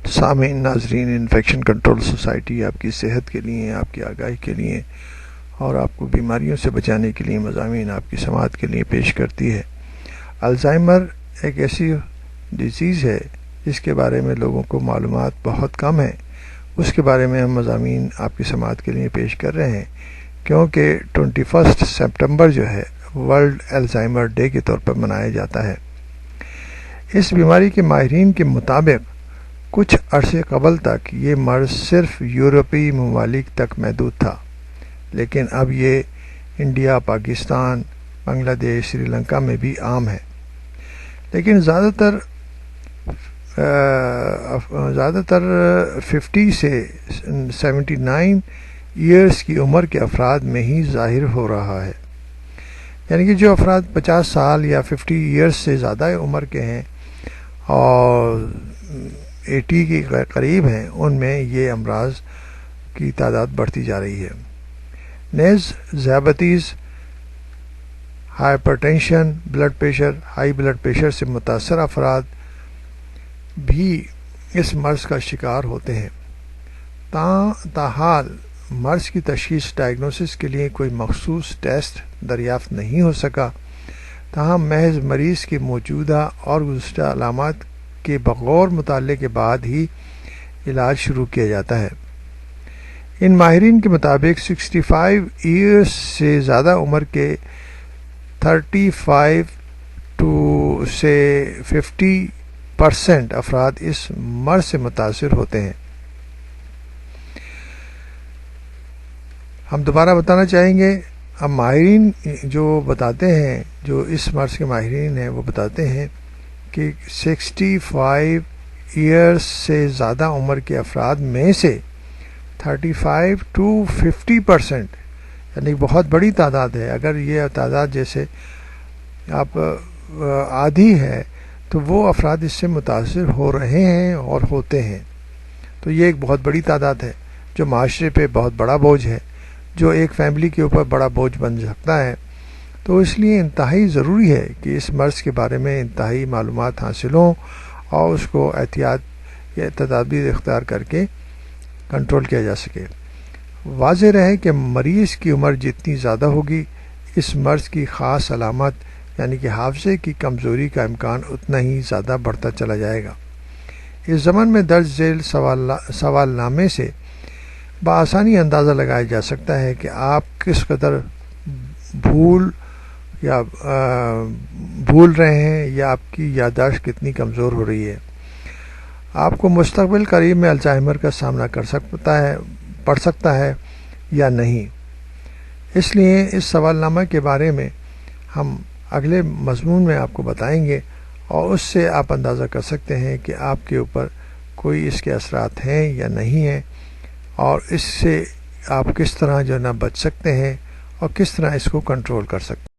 سامعین ناظرین، infection control society آپ کی صحت کے لیے، آپ کی آگاہی کے لیے اور آپ کو بیماریوں سے بچانے کے لیے مضامین آپ کی سماعت کے لیے پیش کرتی ہے۔ الزائمر ایک ایسی ڈیزیز ہے جس کے بارے میں لوگوں کو معلومات بہت کم ہیں۔ اس کے بارے میں ہم مضامین آپ کی سماعت کے لیے پیش کر رہے ہیں، کیونکہ 21 سپٹمبر جو ہے ورلڈ الزائمر ڈے کے طور پر منایا جاتا ہے۔ اس بیماری کے ماہرین کے مطابق کچھ عرصے قبل تک یہ مرض صرف یورپی ممالک تک محدود تھا، لیکن اب یہ انڈیا، پاکستان، بنگلہ دیش، سری لنکا میں بھی عام ہے۔ لیکن زیادہ تر 50 سے 79 ایئرس کی عمر کے افراد میں ہی ظاہر ہو رہا ہے، یعنی کہ جو افراد 50 سال یا 50 ایئرس سے زیادہ عمر کے ہیں اور 80 کے قریب ہیں، ان میں یہ امراض کی تعداد بڑھتی جا رہی ہے۔ نیز ذیابیطس، ہائپرٹینشن، ہائی بلڈ پریشر سے متاثر افراد بھی اس مرض کا شکار ہوتے ہیں۔ تاحال مرض کی تشخیص ڈائگنوسس کے لیے کوئی مخصوص ٹیسٹ دریافت نہیں ہو سکا، تاہم محض مریض کی موجودہ اور گزشتہ علامات کے بغور مطالعے کے بعد ہی علاج شروع کیا جاتا ہے۔ ان ماہرین کے مطابق 65 ایئرس سے زیادہ عمر کے 35 سے 50% افراد اس مرض سے متاثر ہوتے ہیں۔ ہم دوبارہ بتانا چاہیں گے، اب ماہرین جو بتاتے ہیں، جو اس مرض کے ماہرین ہیں، وہ بتاتے ہیں کہ 65 ایئرس سے زیادہ عمر کے افراد میں سے 35 to 50%، یعنی بہت بڑی تعداد ہے۔ اگر یہ تعداد جیسے آپ آدھی ہے تو وہ افراد اس سے متاثر ہو رہے ہیں اور ہوتے ہیں، تو یہ ایک بہت بڑی تعداد ہے جو معاشرے پہ بہت بڑا بوجھ ہے، جو ایک فیملی کے اوپر بڑا بوجھ بن سکتا ہے۔ تو اس لیے انتہائی ضروری ہے کہ اس مرض کے بارے میں انتہائی معلومات حاصل ہوں اور اس کو احتیاط یا تدابیر اختیار کر کے کنٹرول کیا جا سکے۔ واضح رہے کہ مریض کی عمر جتنی زیادہ ہوگی، اس مرض کی خاص علامت یعنی کہ حافظے کی کمزوری کا امکان اتنا ہی زیادہ بڑھتا چلا جائے گا۔ اس ضمن میں درج ذیل سوال نامے سے بآسانی اندازہ لگایا جا سکتا ہے کہ آپ کس قدر بھول رہے ہیں یا آپ کی یادداشت کتنی کمزور ہو رہی ہے۔ آپ کو مستقبل قریب میں الزائمر کا سامنا پڑ سکتا ہے یا نہیں۔ اس لیے اس سوال نامہ کے بارے میں ہم اگلے مضمون میں آپ کو بتائیں گے، اور اس سے آپ اندازہ کر سکتے ہیں کہ آپ کے اوپر کوئی اس کے اثرات ہیں یا نہیں ہیں، اور اس سے آپ کس طرح جو ہے نا بچ سکتے ہیں اور کس طرح اس کو کنٹرول کر سکتے ہیں۔